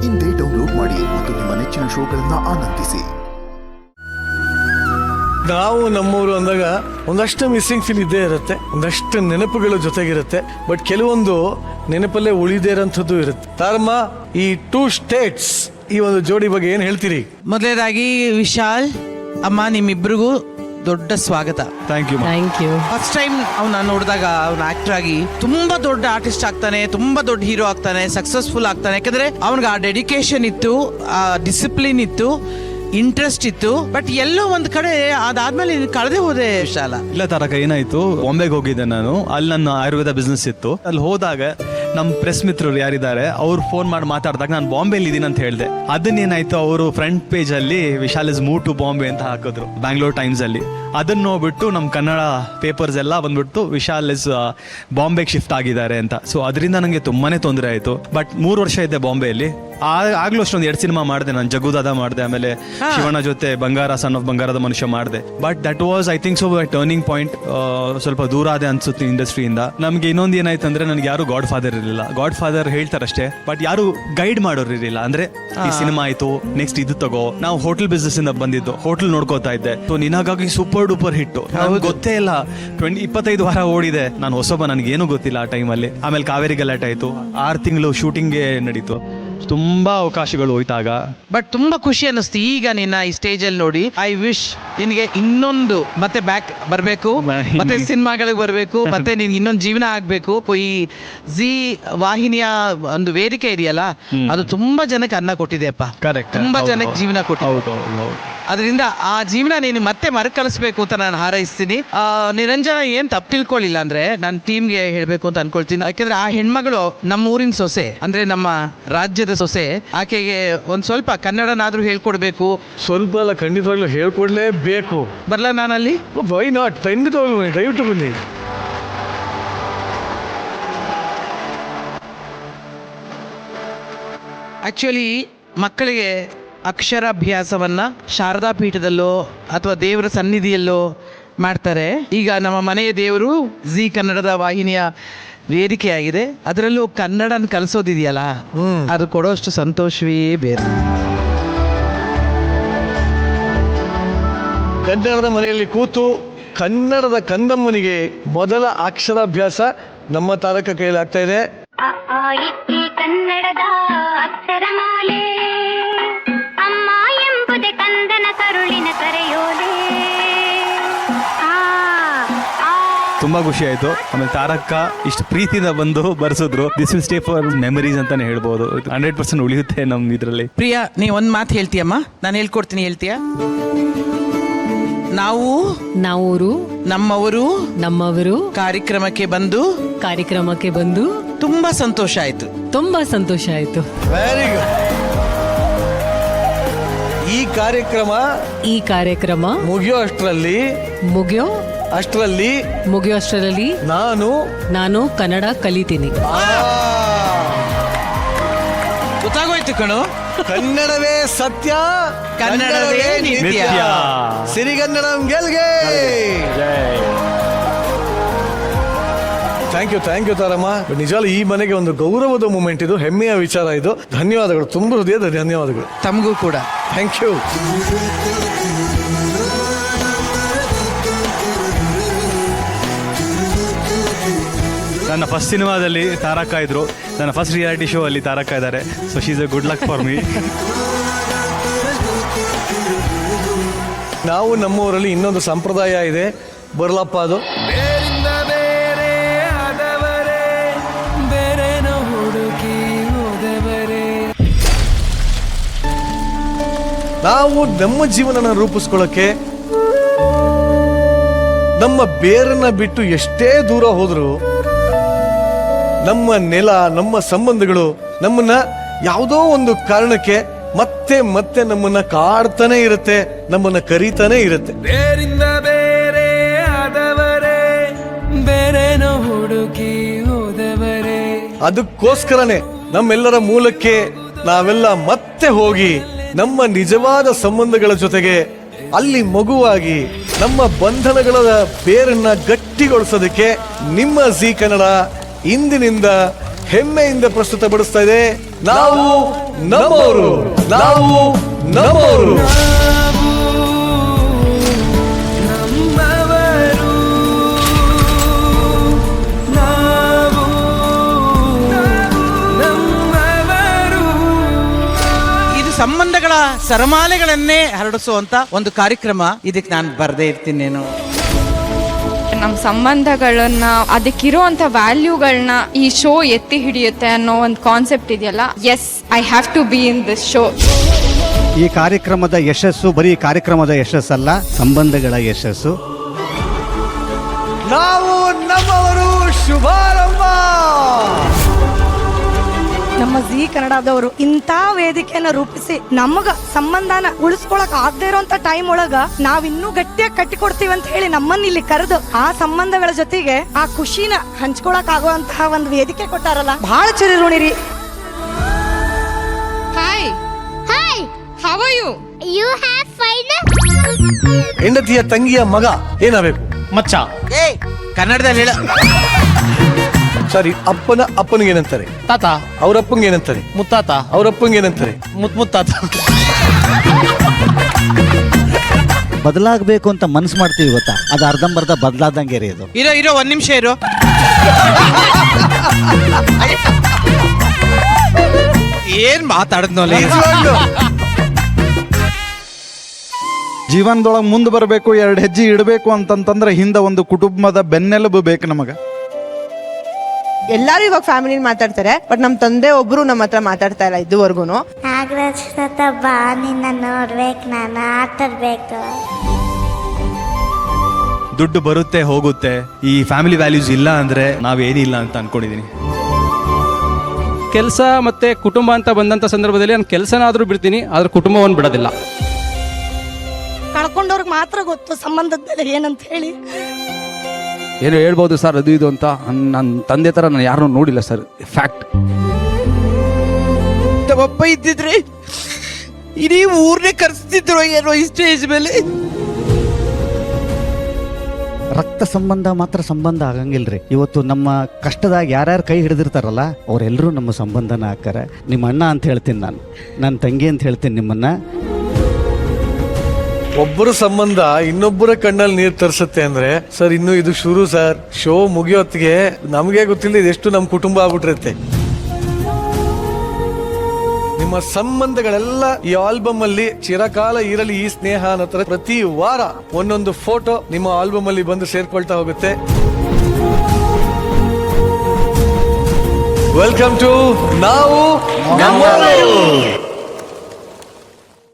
ಇಂದೇ ಡೌನ್ಲೋಡ್ ಮಾಡಿ ಮತ್ತು ನಿಮ್ಮ ನೆಚ್ಚಿನ ಶೋಗಳನ್ನ ಆನಂದಿಸಿ. ನಾವು ನಮ್ಮವರು ಅಂದಾಗ ಒಂದಷ್ಟು ಮಿಸ್ಸಿಂಗ್ ಫೀಲ್ ಇದ್ದೇ ಇರುತ್ತೆ, ಒಂದಷ್ಟು ನೆನಪುಗಳ ಜೊತೆಗಿರುತ್ತೆ. ಬಟ್ ಕೆಲವೊಂದು ನೆನಪಲ್ಲೇ ಉಳಿದೇ ಇರೋಂಥದ್ದು ಇರುತ್ತೆ. ತಾರಮ್ಮ, ಈ 2 ಸ್ಟೇಟ್ಸ್ ಈ ಒಂದು ಜೋಡಿ ಬಗ್ಗೆ ಏನು ಹೇಳ್ತೀರಿ? ಮೊದಲನೇದಾಗಿ ವಿಶಾಲ್ ಅಮ್ಮ, ನಿಮ್ಮಿಬ್ರಿಗೂ ದೊಡ್ಡ ಸ್ವಾಗತ. Thank you. ಫಸ್ಟ್ ಟೈಮ್ ಅವನ್ನ ನೋಡಿದಾಗ ಅವ್ನ ಆಕ್ಟರ್ ಆಗಿ ತುಂಬಾ ದೊಡ್ಡ ಆರ್ಟಿಸ್ಟ್ ಆಗ್ತಾನೆ, ತುಂಬಾ ದೊಡ್ಡ ಹೀರೋ ಆಗ್ತಾನೆ, ಸಕ್ಸಸ್ಫುಲ್ ಆಗ್ತಾನೆ. ಯಾಕಂದ್ರೆ ಅವನಿಗೆ ಆ ಡೆಡಿಕೇಶನ್ ಇತ್ತು, ಆ ಡಿಸಿಪ್ಲಿನ್ ಇತ್ತು, ಇಂಟ್ರೆಸ್ಟ್ ಇತ್ತು. ಬಟ್ ಎಲ್ಲೋ ಒಂದ್ ಕಡೆ ಅದಾದ್ಮೇಲೆ ಕಳೆದೇ ಹೋದೆ ವಿಶಾಲ. ಇಲ್ಲ ತಾರಕ, ಏನಾಯ್ತು, ಬಾಂಬೆಗೆ ಹೋಗಿದ್ದೆ ನಾನು. ಅಲ್ಲಿ ನನ್ನ ಆಯುರ್ವೇದ ಬಿಸ್ನೆಸ್ ಇತ್ತು. ಅಲ್ಲಿ ಹೋದಾಗ ನಮ್ಮ ಪ್ರೆಸ್ ಮಿತ್ರರು ಯಾರಿದ್ದಾರೆ ಅವ್ರು ಫೋನ್ ಮಾಡಿ ಮಾತಾಡಿದಾಗ ನಾನು ಬಾಂಬೆಲಿ ಇದ್ದೀನಿ ಅಂತ ಹೇಳಿದೆ. ಅದನ್ನೇನಾಯ್ತು, ಅವರು ಫ್ರಂಟ್ ಪೇಜ್ ಅಲ್ಲಿ Vishal is move to Bombay ಅಂತ ಹಾಕಿದ್ರು ಬ್ಯಾಂಗ್ಳೂರ್ ಟೈಮ್ಸ್ ಅಲ್ಲಿ. ಅದನ್ನ ನೋಡ್ಬಿಟ್ಟು ನಮ್ಮ ಕನ್ನಡ ಪೇಪರ್ಸ್ ಎಲ್ಲ ಬಂದ್ಬಿಟ್ಟು ವಿಶಾಲ್ ಇಸ್ ಬಾಂಬೆಗೆ ಶಿಫ್ಟ್ ಆಗಿದ್ದಾರೆ ಅಂತ. ಸೊ ಅದರಿಂದ ನನಗೆ ತುಂಬಾನೇ ತೊಂದರೆ ಆಯ್ತು. ಬಟ್ 3 ವರ್ಷ ಇದ್ದೆ ಬಾಂಬೆಯಲ್ಲಿ. ಆಗ್ಲೂ ಅಷ್ಟೊಂದು 2 ಸಿನಿಮಾ ಮಾಡಿದೆ ನಾನು. ಜಗುದಾದ ಮಾಡಿದೆ, ಆಮೇಲೆ ಶಿವಣ್ಣ ಜೊತೆ ಬಂಗಾರ, ಸನ್ ಆಫ್ ಬಂಗಾರದ ಮನುಷ್ಯ ಮಾಡಿದೆ. But that was I think so turning point. ಸ್ವಲ್ಪ ದೂರ ಆದೆ ಅನ್ಸುತ್ತೆ ಇಂಡಸ್ಟ್ರಿಯಿಂದ. ನಮ್ಗೆ ಇನ್ನೊಂದು ಏನಾಯ್ತು ಅಂದ್ರೆ, ನನಗೆ ಯಾರು ಗಾಡ್ ಫಾದರ್ ಇರಲಿಲ್ಲ. ಗಾಡ್ ಫಾದರ್ ಹೇಳ್ತಾರಷ್ಟೇ, ಬಟ್ ಯಾರು ಗೈಡ್ ಮಾಡೋರು ಇರಲಿಲ್ಲ. ಅಂದ್ರೆ ಈ ಸಿನಿಮಾ ಆಯ್ತು, ನೆಕ್ಸ್ಟ್ ಇದು ತಗೋ. ನಾವು ಹೋಟೆಲ್ ಬಿಸ್ನೆಸ್ ಇಂದ ಬಂದಿದ್ದು, ಹೋಟೆಲ್ ನೋಡ್ಕೋತಾ ಇದ್ದೆ. ಸೊ ನಿನಗಾಗಿ ಸೂಪರ್ ಡೂಪರ್ ಹಿಟ್ಟು, ಗೊತ್ತೇ ಇಲ್ಲ. 25 ವಾರ ಓಡಿದೆ ನಾನು, ಹೊಸಬ, ನನಗೇನು ಗೊತ್ತಿಲ್ಲ ಆ ಟೈಮಲ್ಲಿ. ಆಮೇಲೆ ಕಾವೇರಿ ಗಲಾಟೆ ಆಯ್ತು, 6 ತಿಂಗಳು ಶೂಟಿಂಗ್ಗೆ ನಡೀತು. ತುಂಬಾ ಅವಕಾಶಗಳು ಹೋಯ್ತಾಗ. ಬಟ್ ತುಂಬಾ ಖುಷಿ ಅನ್ನಿಸ್ತು ಈಗ ನಿನ್ನ ಈ ಸ್ಟೇಜ್ ಅಲ್ಲಿ ನೋಡಿ. ಐ ವಿಶ್ ನಿನಗೆ ಇನ್ನೊಂದು ಮತ್ತೆ ಬ್ಯಾಕ್ ಬರಬೇಕು, ಮತ್ತೆ ಸಿನಿಮಾಗಳಿಗೆ ಬರಬೇಕು, ಮತ್ತೆ ನಿನ್ಗೆ ಇನ್ನೊಂದು ಜೀವನ ಆಗ್ಬೇಕು. ಈ ಜಿ ವಾಹಿನಿಯ ಒಂದು ವೇದಿಕೆ ಇದೆಯಲ್ಲ, ಅದು ತುಂಬಾ ಜನಕ್ಕೆ ಅನ್ನ ಕೊಟ್ಟಿದೆಯಪ್ಪ. ತುಂಬಾ ಜನಕ್ಕೆ ಜೀವನ ಕೊಟ್ಟಿದೆ. ಅದರಿಂದ ಆ ಜೀವನ ನೀನು ಮತ್ತೆ ಮರುಕಳಿಸ್ಬೇಕು ಅಂತ ನಾನು ಹಾರೈಸ್ತೀನಿ. ನಿರಂಜನ ಏನ್ ತಪ್ಪು ತಿಳ್ಕೊಳ್ಳಿಲ್ಲ ಅಂದ್ರೆ, ನಾನು ಟೀಮ್ಗೆ ಹೇಳ್ಬೇಕು ಅಂತ ಅನ್ಕೊಳ್ತೀನಿ. ಯಾಕಂದ್ರೆ ಆ ಹೆಣ್ಮಗಳು ನಮ್ಮ ಊರಿನ ಸೊಸೆ, ಅಂದ್ರೆ ನಮ್ಮ ರಾಜ್ಯದ ಸೊಸೆ. ಆಕೆಗೆ ಒಂದ್ ಸ್ವಲ್ಪ ಕನ್ನಡನಾದ್ರೂ ಹೇಳ್ಕೊಡ್ಬೇಕು. ಸ್ವಲ್ಪ ಅಲ್ಲ, ಖಂಡಿತವಾಗ್ಲೂ ಹೇಳ್ಕೊಡ್ಲೇಬೇಕು. ಬರ್ಲಾ ನಾನಲ್ಲಿ? ವೈ ನಾಟ್, ಖಂಡಿತವಾಗ್ಲೂ ದಯವಿಟ್ಟು ಬನ್ನಿ. ಆಕ್ಚುಲಿ ಮಕ್ಕಳಿಗೆ ಅಕ್ಷರಾಭ್ಯಾಸವನ್ನ ಶಾರದಾ ಪೀಠದಲ್ಲೋ ಅಥವಾ ದೇವರ ಸನ್ನಿಧಿಯಲ್ಲೋ ಮಾಡ್ತಾರೆ. ಈಗ ನಮ್ಮ ಮನೆಯ ದೇವರು ಜಿ ಕನ್ನಡದ ವಾಹಿನಿಯ ವೇದಿಕೆಯಾಗಿದೆ. ಅದರಲ್ಲೂ ಕನ್ನಡನ ಕಲಿಸೋದಿದೆಯಲ್ಲ, ಅದು ಕೊಡೋಷ್ಟು ಸಂತೋಷವೇ ಬೇರೆ. ಕನ್ನಡದ ಮನೆಯಲ್ಲಿ ಕೂತು ಕನ್ನಡದ ಕಂದಮ್ಮನಿಗೆ ಮೊದಲ ಅಕ್ಷರಾಭ್ಯಾಸ ನಮ್ಮ ತಾರಕ ಕೈಯಲ್ಲಿ ಆಗ್ತಾ ಇದೆ. ಕನ್ನಡದ ಅಕ್ಷರಮಾಲೆ ಅಮ್ಮ ಎಂಬುದೇ ಕಂದನ ಕರುಳಿನ ಕರೆಯೋಲೆ. ತುಂಬಾ ಖುಷಿ ಆಯ್ತು. ಆಮೇಲೆ ತಾರಕ್ಕ ಇಷ್ಟು ಪ್ರೀತಿಯಿಂದ ಬಂದು ಬರ್ಸಿದ್ರು. This will stay for memories ಅಂತಾನೆ ಹೇಳ್ಬೋದು. 100% ಉಳಿಯುತ್ತೆ ನಮ್ ಇದ್ರಲ್ಲಿ. ಪ್ರಿಯಾ, ನೀ ಒಂದ್ ಮಾತು ಹೇಳ್ತೀಯಮ್ಮ? ನಾನು ಹೇಳ್ಕೊಡ್ತೀನಿ, ಹೇಳ್ತೀಯಾ? ನಾವು ನಮ್ಮವರು ಕಾರ್ಯಕ್ರಮಕ್ಕೆ ಬಂದು ತುಂಬಾ ಸಂತೋಷ ಆಯ್ತು. Very good. ಈ ಕಾರ್ಯಕ್ರಮ ಮುಗಿಯೋ ಅಷ್ಟರಲ್ಲಿ ನಾನು ಕನ್ನಡ ಕಲಿತೀನಿ. ಗೊತ್ತಾಗೋಯ್ತು ಕಣು. ಕನ್ನಡವೇ ಸತ್ಯ, ಕನ್ನಡವೇ ನಿತ್ಯ. ಸಿರಿಗನ್ನಡಂ ಗೆಲ್ಗೆ. Thank you ತಾರಮ್ಮ. ನಿಜವಾಗ್ಲೂ ಈ ಮನೆಗೆ ಒಂದು ಗೌರವದ ಮೂಮೆಂಟ್ ಇದು, ಹೆಮ್ಮೆಯ ವಿಚಾರ ಇದು. ಧನ್ಯವಾದಗಳು, ತುಂಬ ಹೃದಯದ ಧನ್ಯವಾದಗಳು. ತಮಗೂ ಕೂಡ ಥ್ಯಾಂಕ್ ಯು. ನನ್ನ ಫಸ್ಟ್ ಸಿನಿಮಾದಲ್ಲಿ ತಾರಕ ಇದ್ರು, ನನ್ನ ಫಸ್ಟ್ ರಿಯಾಲಿಟಿ ಶೋ ಅಲ್ಲಿ ತಾರಕ ಇದ್ದಾರೆ. So she is A good luck for me. ನಾವು ನಮ್ಮೂರಲ್ಲಿ ಇನ್ನೊಂದು ಸಂಪ್ರದಾಯ ಇದೆ, ಬರ್ಲಪ್ಪ. ಅದು ನಾವು ನಮ್ಮ ಜೀವನನ ರೂಪಿಸ್ಕೊಳ್ಳೋಕೆ ನಮ್ಮ ಬೇರನ್ನ ಬಿಟ್ಟು ಎಷ್ಟೇ ದೂರ ಹೋದ್ರು, ನಮ್ಮ ನೆಲ, ನಮ್ಮ ಸಂಬಂಧಗಳು ನಮ್ಮನ್ನ ಯಾವುದೋ ಒಂದು ಕಾರಣಕ್ಕೆ ಮತ್ತೆ ಮತ್ತೆ ನಮ್ಮನ್ನ ಕಾಡ್ತಾನೆ ಇರುತ್ತೆ, ನಮ್ಮನ್ನ ಕರೀತಾನೆ ಇರುತ್ತೆ. ಬೇರಿಂದ ಬೇರೆ ಆದವರೇ, ಬೇರೆನೋ ಹುಡುಕಿ ಹೋದವರೇ. ಅದಕ್ಕೋಸ್ಕರನೇ ನಮ್ಮೆಲ್ಲರ ಮೂಲಕ್ಕೆ ನಾವೆಲ್ಲ ಮತ್ತೆ ಹೋಗಿ ನಮ್ಮ ನಿಜವಾದ ಸಂಬಂಧಗಳ ಜೊತೆಗೆ ಅಲ್ಲಿ ಮಗುವಾಗಿ ನಮ್ಮ ಬಂಧನಗಳ ಬೇರನ್ನ ಗಟ್ಟಿಗೊಳಿಸೋದಕ್ಕೆ ನಿಮ್ಮ ಜಿ ಕನ್ನಡ ಇಂದಿನಿಂದ ಹೆಮ್ಮೆಯಿಂದ ಪ್ರಸ್ತುತಪಡಿಸ್ತಾ ಇದೆ ನಾವು ನಮ್ಮವರು, ನಾವು ನಮ್ಮವರು. ನಮ್ಮವರು ನಾವು ನಮ್ಮವರು. ಇದು ಸಂಬಂಧಗಳ ಸರಮಾಲೆಗಳನ್ನೇ ಹರಡಿಸುವಂತ ಒಂದು ಕಾರ್ಯಕ್ರಮ. ಇದಕ್ಕೆ ನಾನು ಬರದೇ ಇರ್ತೀನೇನು. ನಮ್ಮ ಸಂಬಂಧಗಳನ್ನ ಅದಕ್ಕಿರುವಂತ ವ್ಯಾಲ್ಯೂಗಳನ್ನ ಈ ಶೋ ಎತ್ತಿ ಹಿಡಿಯುತ್ತೆ ಅನ್ನೋ ಒಂದು ಕಾನ್ಸೆಪ್ಟ್ ಇದೆಯಲ್ಲ. Yes, I have to be in this show. ಈ ಕಾರ್ಯಕ್ರಮದ ಯಶಸ್ಸು ಬರೀ ಕಾರ್ಯಕ್ರಮದ ಯಶಸ್ಸಲ್ಲ, ಸಂಬಂಧಗಳ ಯಶಸ್ಸು. ನಾವು ನಮ್ಮವರು ಶುಭಾರಂಭ. ನಮ್ಮ ಜೀ ಕನ್ನಡದವರು ಇಂಥ ವೇದಿಕೆಯನ್ನ ರೂಪಿಸಿ ನಮಗ ಸಂಬಂಧನ ಉಳಿಸ್ಕೊಳಕ್ ಆಗದೆ ಇರೋಂತ ಟೈಮ್ ಒಳಗ ನಾವ್ ಇನ್ನೂ ಗಟ್ಟಿಯಾಗಿ ಕಟ್ಟಿಕೊಡ್ತೀವಿ ಅಂತ ಹೇಳಿ ನಮ್ಮನ್ನ ಇಲ್ಲಿ ಕರೆದು ಆ ಸಂಬಂಧಗಳ ಜೊತೆಗೆ ಆ ಖುಷಿನ ಹಂಚ್ಕೊಳಕ್ ಆಗುವಂತಹ ಒಂದು ವೇದಿಕೆ ಕೊಟ್ಟಾರಲ್ಲ, ಬಹಳ ಚಿರಋಣಿರಿ. Hi hi, how are you? You have fine. ಹೆಂಡತಿಯ ತಂಗಿಯ ಮಗ ಏನಾಗಬೇಕು? ಮಚ್ಚ. ಏ ಕನ್ನಡದಲ್ಲಿ ಹೇಳ. ಸರಿ, ಅಪ್ಪನ ಅಪ್ಪನಿಗೆ ಏನಂತಾರೆ? ತಾತ. ಅವ್ರ ಅಪ್ಪಂಗೆ ಏನಂತಾರೆ? ಮುತ್ತಾತ. ಅವ್ರ ಅಪ್ಪಂಗೆ ಏನಂತಾರೆ? ಮುತ್ತಾತ. ಬದಲಾಗಬೇಕು ಅಂತ ಮನ್ಸು ಮಾಡ್ತೀವಿ ಗೊತ್ತಾ, ಅದು ಅರ್ಧಂಬರ್ಧ ಬದಲಾದಂಗೆ ರೀ ಇದು. ಇರೋ ಒಂದ್ ನಿಮಿಷ ಇರೋ. ಏನ್ ಮಾತಾಡದ್ನೋಲೆ. ಜೀವನದೊಳಗೆ ಮುಂದೆ ಬರಬೇಕು, 2 ಹೆಜ್ಜೆ ಇಡಬೇಕು ಅಂತಂತಂದ್ರೆ ಹಿಂದೆ ಒಂದು ಕುಟುಂಬದ ಬೆನ್ನೆಲುಬು ಬೇಕು ನಮಗೆ. ಎಲ್ಲರೂ ಇವಾಗ ಫ್ಯಾಮಿಲಿ ಮಾತಾಡ್ತಾರೆ, ಬಟ್ ನಮ್ಮ ತಂದೆ ಒಬ್ರು ನಮ್ಮ ಹತ್ರ ಮಾತಾಡ್ತಾ ಇಲ್ಲ ಇದುವರೆಗೂ. ನಾಗರಾಜ್ ತಾತ ಬಾ, ನಿನ್ನ ನೋಡ್ಬೇಕು, ನಾನು ಆಟಾಡ್ಬೇಕು. ದುಡ್ಡು ಬರುತ್ತೆ ಹೋಗುತ್ತೆ, ಈ ಫ್ಯಾಮಿಲಿ ವ್ಯಾಲ್ಯೂಸ್ ಇಲ್ಲ ಅಂದ್ರೆ ನಾವೇನಿಲ್ಲ ಅಂತ ಅನ್ಕೊಂಡಿದೀನಿ. ಕೆಲಸ ಮತ್ತೆ ಕುಟುಂಬ ಅಂತ ಬಂದಂತ ಸಂದರ್ಭದಲ್ಲಿ ನಾನು ಕೆಲಸನಾದ್ರೂ ಬಿಡ್ತೀನಿ, ಆದ್ರೆ ಕುಟುಂಬವನ್ನು ಬಿಡೋದಿಲ್ಲ. ಕಳ್ಕೊಂಡವ್ರಿಗೆ ಮಾತ್ರ ಗೊತ್ತು ಸಂಬಂಧದ ಬೆಲೆ ಏನಂತ ಹೇಳಿ. ಏನೋ ಹೇಳ್ಬೋದು ಸರ್ ಅದು ಇದು ಅಂತ, ನನ್ನ ತಂದೆ ತರ ನಾನು ಯಾರನ್ನೂ ನೋಡಿಲ್ಲ ಸರ್, ಫ್ಯಾಕ್ಟ್. ನಮ್ಮಪ್ಪ ಇದ್ದಿದ್ರೆ ಇಡೀ ಊರ್ನೇ ಕರ್ಸ್ತಿದ್ರು ಏನೋ ಈ ಸ್ಟೇಜ್ ಮೇಲೆ. ರಕ್ತ ಸಂಬಂಧ ಮಾತ್ರ ಸಂಬಂಧ ಆಗಂಗಿಲ್ರಿ. ಇವತ್ತು ನಮ್ಮ ಕಷ್ಟದಾಗ ಯಾರ್ಯಾರು ಕೈ ಹಿಡಿದಿರ್ತಾರಲ್ಲ ಅವರೆಲ್ಲರೂ ನಮ್ಮ ಸಂಬಂಧನ ಹಾಕಾರ. ನಿಮ್ಮ ಅಣ್ಣ ಅಂತ ಹೇಳ್ತೀನಿ ನಾನು, ನನ್ನ ತಂಗಿ ಅಂತ ಹೇಳ್ತೀನಿ ನಿಮ್ಮನ್ನ. ಒಬ್ಬರ ಸಂಬಂಧ ಇನ್ನೊಬ್ಬರ ಕಣ್ಣಲ್ಲಿ ನೀರು ತರಿಸುತ್ತೆ ಅಂದ್ರೆ ಸರ್, ಇನ್ನು ಇದು ಶುರು ಸರ್. ಶೋ ಮುಗಿಯೋತ್ತಿಗೆ ನಮಗೆ ಗೊತ್ತಿಲ್ಲ ಇದೆಷ್ಟು ನಮ್ಮ ಕುಟುಂಬ ಆಗ್ಬಿಟ್ಟಿರುತ್ತೆ. ನಿಮ್ಮ ಸಂಬಂಧಗಳೆಲ್ಲ ಈ ಆಲ್ಬಮ್ ಅಲ್ಲಿ ಚಿರಕಾಲ ಇರಲಿ ಈ ಸ್ನೇಹ ಅನ್ನೋ ತರ ಪ್ರತಿ ವಾರ ಒಂದೊಂದು ಫೋಟೋ ನಿಮ್ಮ ಆಲ್ಬಮ್ ಅಲ್ಲಿ ಬಂದು ಸೇರ್ಕೊಳ್ತಾ ಹೋಗುತ್ತೆ. ವೆಲ್ಕಮ್ ಟು ನಾವು ನಮ್ಮವರು.